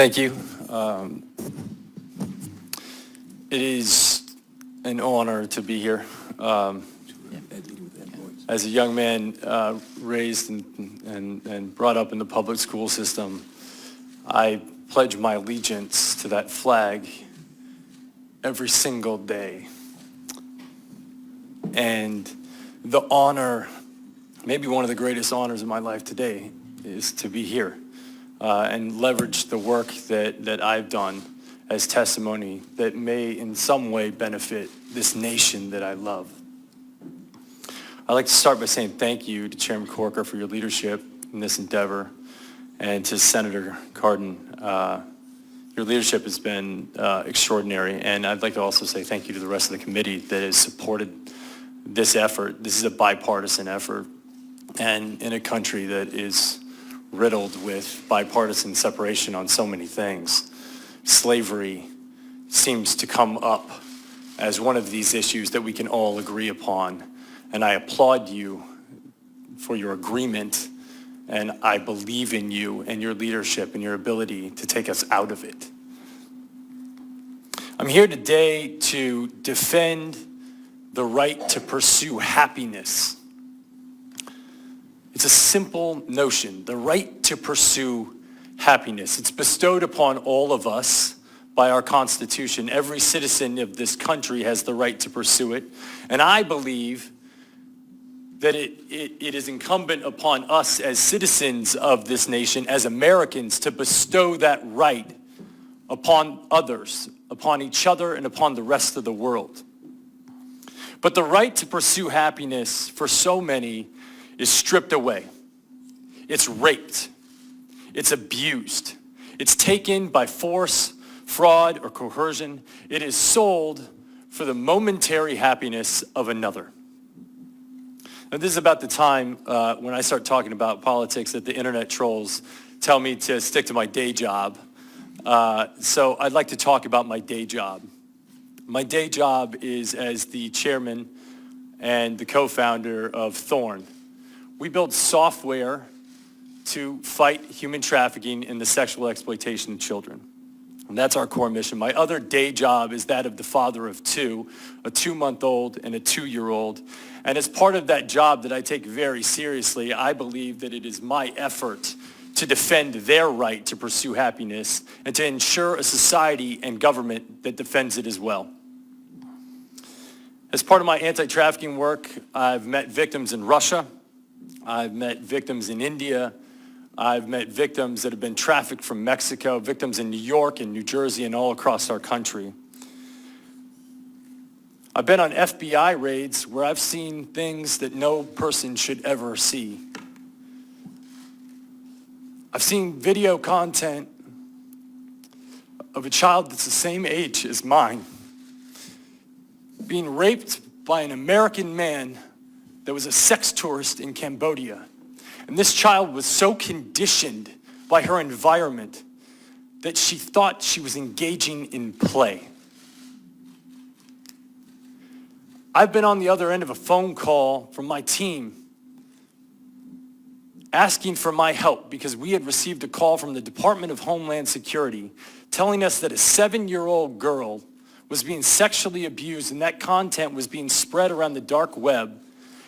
Thank you. It is an honor to be here. As a young man raised and brought up in the public school system, I pledge my allegiance to that flag every single day. And the honor, maybe one of the greatest honors of my life today, is to be here and leverage the work that I've done as testimony that may in some way benefit this nation that I love. I'd like to start by saying thank you to Chairman Corker for your leadership in this endeavor, and to Senator Cardin. Your leadership has been extraordinary, and I'd like to also say thank you to the rest of the committee that has supported this effort. This is a bipartisan effort, and in a country that is riddled with bipartisan separation on so many things, slavery seems to come up as one of these issues that we can all agree upon. And I applaud you for your agreement, and I believe in you and your leadership and your ability to take us out of it. I'm here today to defend the right to pursue happiness. It's a simple notion, the right to pursue happiness. It's bestowed upon all of us by our Constitution. Every citizen of this country has the right to pursue it. And I believe that it is incumbent upon us as citizens of this nation, as Americans, to bestow that right upon others, upon each other, and upon the rest of the world. But the right to pursue happiness for so many is stripped away. It's raped. It's abused. It's taken by force, fraud, or coercion. It is sold for the momentary happiness of another. Now, this is about the time when I start talking about politics that the internet trolls tell me to stick to my day job. So I'd like to talk about my day job. My day job is as the chairman and the co-founder of Thorn. We build software to fight human trafficking and the sexual exploitation of children. And that's our core mission. My other day job is that of the father of two, a 2-month-old and a 2-year-old. And as part of that job that I take very seriously, I believe that it is my effort to defend their right to pursue happiness and to ensure a society and government that defends it as well. As part of my anti-trafficking work, I've met victims in Russia. I've met victims in India. I've met victims that have been trafficked from Mexico, victims in New York and New Jersey and all across our country. I've been on FBI raids where I've seen things that no person should ever see. I've seen video content of a child that's the same age as mine being raped by an American man that was a sex tourist in Cambodia. And this child was so conditioned by her environment that she thought she was engaging in play. I've been on the other end of a phone call from my team asking for my help because we had received a call from the Department of Homeland Security telling us that a 7-year-old girl was being sexually abused, and that content was being spread around the dark web.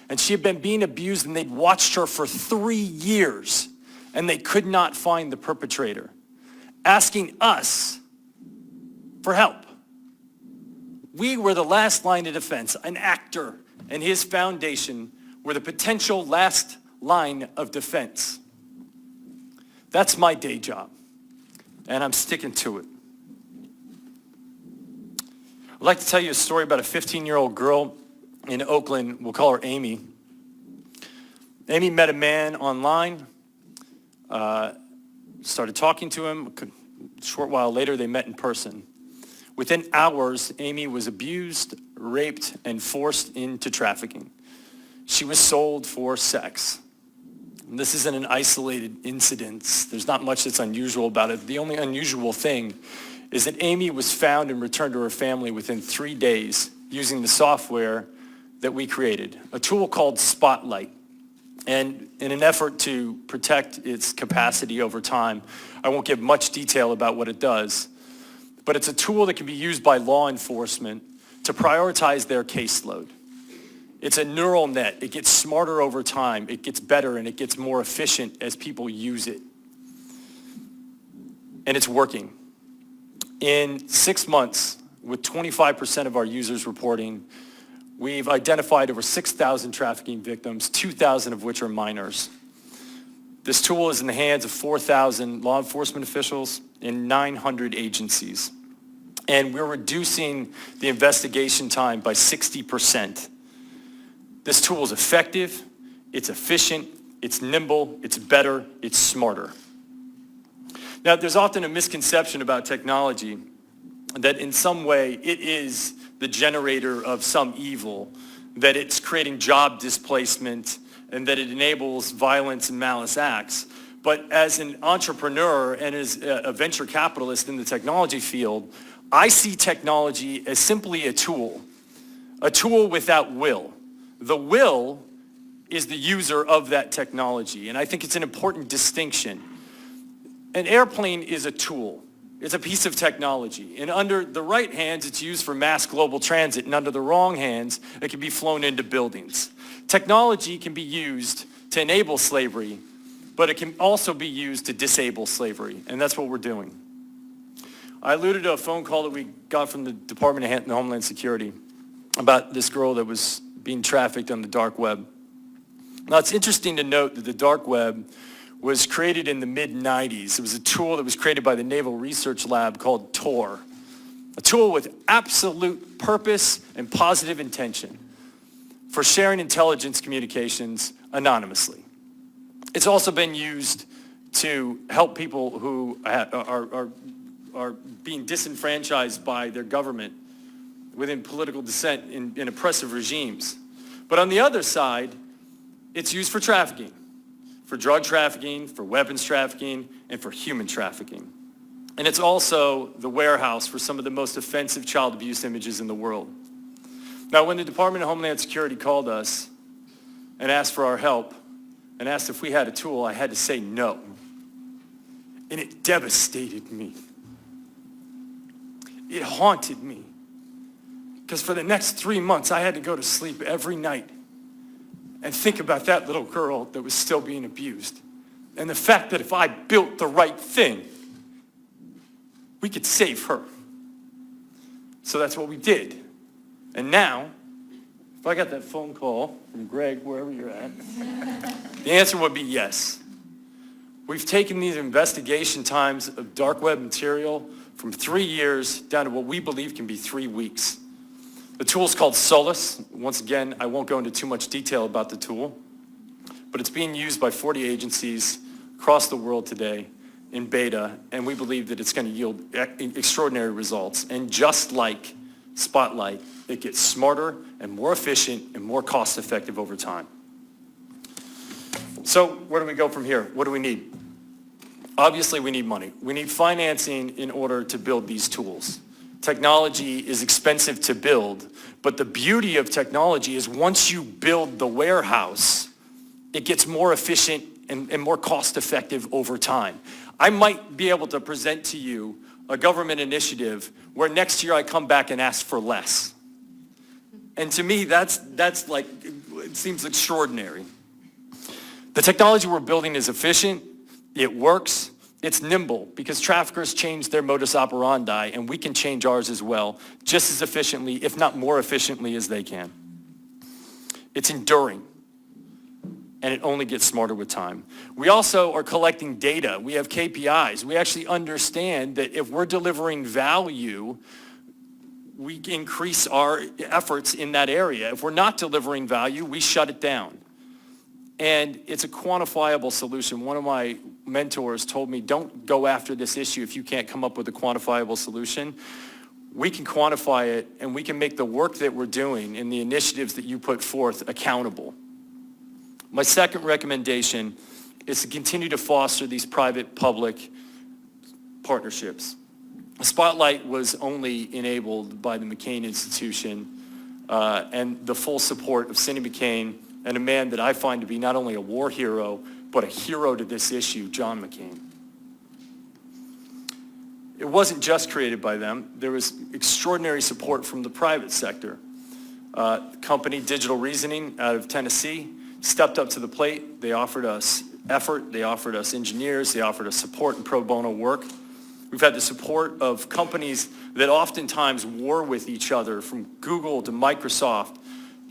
And she had been being abused, and they'd watched her for 3 years, and they could not find the perpetrator, asking us for help. We were the last line of defense. An actor and his foundation were the potential last line of defense. That's my day job, and I'm sticking to it. I'd like to tell you a story about a 15-year-old girl in Oakland. We'll call her Amy. Amy met a man online, started talking to him. A short while later, they met in person. Within hours, Amy was abused, raped, and forced into trafficking. She was sold for sex. And this isn't an isolated incident. There's not much that's unusual about it. The only unusual thing is that Amy was found and returned to her family within 3 days using the software that we created, a tool called Spotlight. And in an effort to protect its capacity over time, I won't give much detail about what it does, but it's a tool that can be used by law enforcement to prioritize their caseload. It's a neural net. It gets smarter over time. It gets better and it gets more efficient as people use it. And it's working. In 6 months, with 25% of our users reporting, we've identified over 6,000 trafficking victims, 2,000 of which are minors. This tool is in the hands of 4,000 law enforcement officials in 900 agencies. And we're reducing the investigation time by 60%. This tool is effective, it's efficient, it's nimble, it's better, it's smarter. Now, there's often a misconception about technology that in some way it is the generator of some evil, that it's creating job displacement, and that it enables violence and malice acts. But as an entrepreneur and as a venture capitalist in the technology field, I see technology as simply a tool without will. The will is the user of that technology, and I think it's an important distinction. An airplane is a tool. It's a piece of technology, and under the right hands, it's used for mass global transit, and under the wrong hands, it can be flown into buildings. Technology can be used to enable slavery, but it can also be used to disable slavery, and that's what we're doing. I alluded to a phone call that we got from the Department of Homeland Security about this girl that was being trafficked on the dark web. Now, it's interesting to note that the dark web was created in the mid-90s. It was a tool that was created by the Naval Research Lab called Tor, a tool with absolute purpose and positive intention for sharing intelligence communications anonymously. It's also been used to help people who are being disenfranchised by their government within political dissent in oppressive regimes. But on the other side, it's used for trafficking, for drug trafficking, for weapons trafficking, and for human trafficking. And it's also the warehouse for some of the most offensive child abuse images in the world. Now, when the Department of Homeland Security called us and asked for our help and asked if we had a tool, I had to say no. And it devastated me. It haunted me. Because for the next 3 months, I had to go to sleep every night and think about that little girl that was still being abused. And the fact that if I built the right thing, we could save her. So that's what we did. And now, if I got that phone call from Greg, wherever you're at, the answer would be yes. We've taken these investigation times of dark web material from 3 years down to what we believe can be 3 weeks. The tool is called Solus. Once again, I won't go into too much detail about the tool, but it's being used by 40 agencies across the world today in beta, and we believe that it's going to yield extraordinary results. And just like Spotlight, it gets smarter and more efficient and more cost-effective over time. So where do we go from here? What do we need? Obviously, we need money. We need financing in order to build these tools. Technology is expensive to build, but the beauty of technology is once you build the warehouse, it gets more efficient and more cost-effective over time. I might be able to present to you a government initiative where next year I come back and ask for less. And to me, that's like, it seems extraordinary. The technology we're building is efficient, it works, it's nimble, because traffickers change their modus operandi, and we can change ours as well, just as efficiently, if not more efficiently as they can. It's enduring, and it only gets smarter with time. We also are collecting data. We have KPIs. We actually understand that if we're delivering value, we increase our efforts in that area. If we're not delivering value, we shut it down. And it's a quantifiable solution. One of my mentors told me, don't go after this issue if you can't come up with a quantifiable solution. We can quantify it, and we can make the work that we're doing and the initiatives that you put forth accountable. My second recommendation is to continue to foster these private-public partnerships. Spotlight was only enabled by the McCain Institution and the full support of Cindy McCain, and a man that I find to be not only a war hero, but a hero to this issue, John McCain. It wasn't just created by them. There was extraordinary support from the private sector. Company Digital Reasoning out of Tennessee stepped up to the plate. They offered us effort. They offered us engineers. They offered us support and pro bono work. We've had the support of companies that oftentimes war with each other, from Google to Microsoft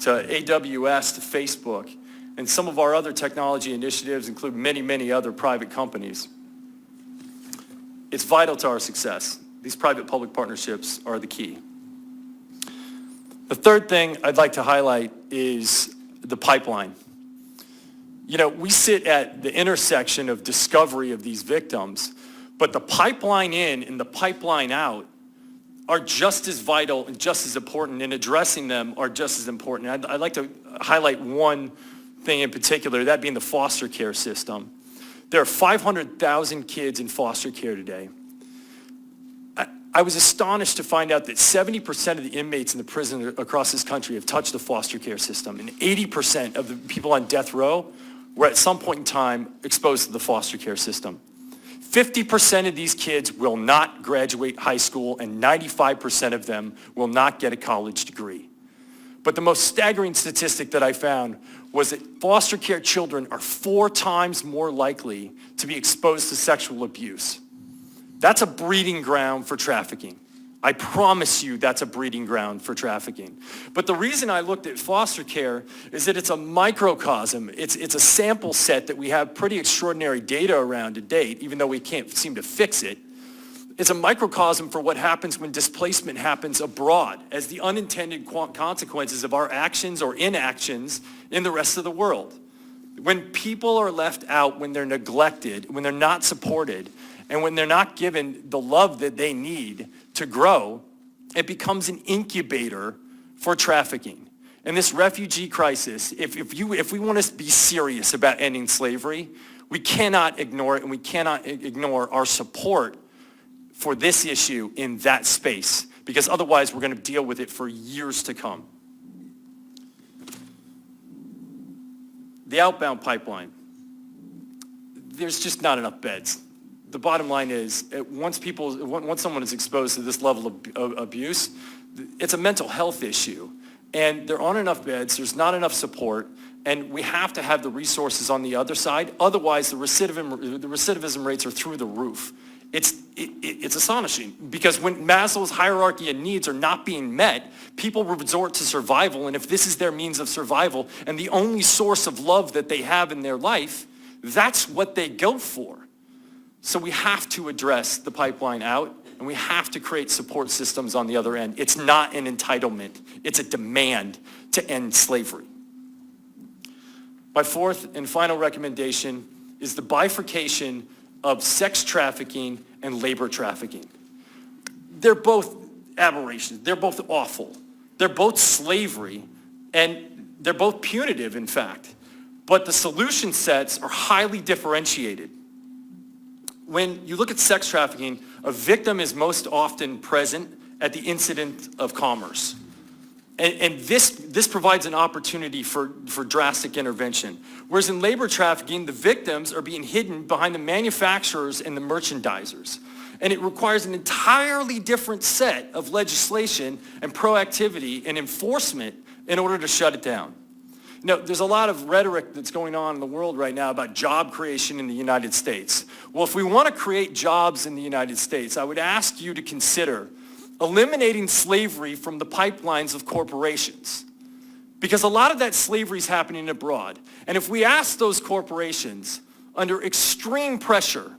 to AWS to Facebook. And some of our other technology initiatives include many, many other private companies. It's vital to our success. These private-public partnerships are the key. The third thing I'd like to highlight is the pipeline. You know, we sit at the intersection of discovery of these victims, but the pipeline in and the pipeline out are just as vital and just as important, and addressing them are just as important. I'd like to highlight one thing in particular, that being the foster care system. There are 500,000 kids in foster care today. I was astonished to find out that 70% of the inmates in the prison across this country have touched the foster care system, and 80% of the people on death row were at some point in time exposed to the foster care system. 50% of these kids will not graduate high school, and 95% of them will not get a college degree. But the most staggering statistic that I found was that foster care children are 4 times more likely to be exposed to sexual abuse. That's a breeding ground for trafficking. I promise you that's a breeding ground for trafficking. But the reason I looked at foster care is that it's a microcosm. It's a sample set that we have pretty extraordinary data around to date, even though we can't seem to fix it. It's a microcosm for what happens when displacement happens abroad as the unintended consequences of our actions or inactions in the rest of the world. When people are left out, when they're neglected, when they're not supported, and when they're not given the love that they need to grow, it becomes an incubator for trafficking. And this refugee crisis, if we want to be serious about ending slavery, we cannot ignore it, and we cannot ignore our support for this issue in that space, because otherwise we're going to deal with it for years to come. The outbound pipeline. There's just not enough beds. The bottom line is, once someone is exposed to this level of abuse, it's a mental health issue. And there aren't enough beds, there's not enough support, and we have to have the resources on the other side. Otherwise, the recidivism rates are through the roof. It's astonishing, because when Maslow's hierarchy of needs are not being met, people resort to survival, and if this is their means of survival and the only source of love that they have in their life, that's what they go for. So we have to address the pipeline out, and we have to create support systems on the other end. It's not an entitlement, it's a demand to end slavery. My fourth and final recommendation is the bifurcation of sex trafficking and labor trafficking. They're both aberrations. They're both awful. They're both slavery, and they're both punitive, in fact. But the solution sets are highly differentiated. When you look at sex trafficking, a victim is most often present at the incident of commerce. And this provides an opportunity for drastic intervention. Whereas in labor trafficking, the victims are being hidden behind the manufacturers and the merchandisers. And it requires an entirely different set of legislation and proactivity and enforcement in order to shut it down. You know, there's a lot of rhetoric that's going on in the world right now about job creation in the United States. Well, if we want to create jobs in the United States, I would ask you to consider eliminating slavery from the pipelines of corporations, because a lot of that slavery is happening abroad. And if we ask those corporations under extreme pressure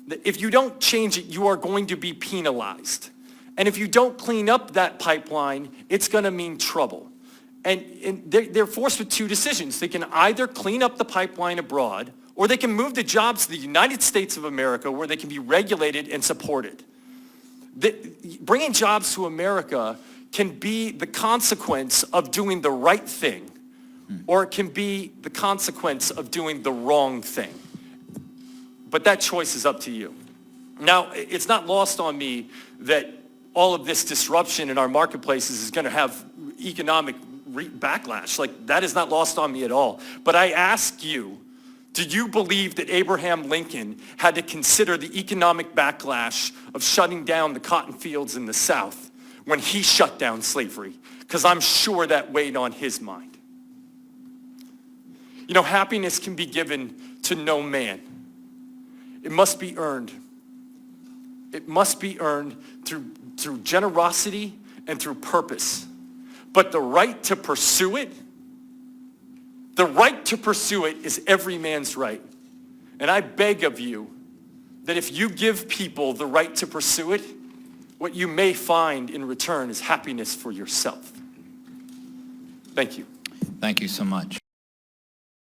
that if you don't change it, you are going to be penalized. And if you don't clean up that pipeline, it's going to mean trouble. And they're forced with two decisions. They can either clean up the pipeline abroad, or they can move the jobs to the United States of America, where they can be regulated and supported. Bringing jobs to America can be the consequence of doing the right thing, or it can be the consequence of doing the wrong thing. But that choice is up to you. Now, it's not lost on me that all of this disruption in our marketplaces is going to have economic backlash. Like, that is not lost on me at all. But I ask you, do you believe that Abraham Lincoln had to consider the economic backlash of shutting down the cotton fields in the South when he shut down slavery? Because I'm sure that weighed on his mind. You know, happiness can be given to no man. It must be earned. It must be earned through generosity and through purpose. But the right to pursue it, is every man's right. And I beg of you that if you give people the right to pursue it, what you may find in return is happiness for yourself. Thank you. Thank you so much.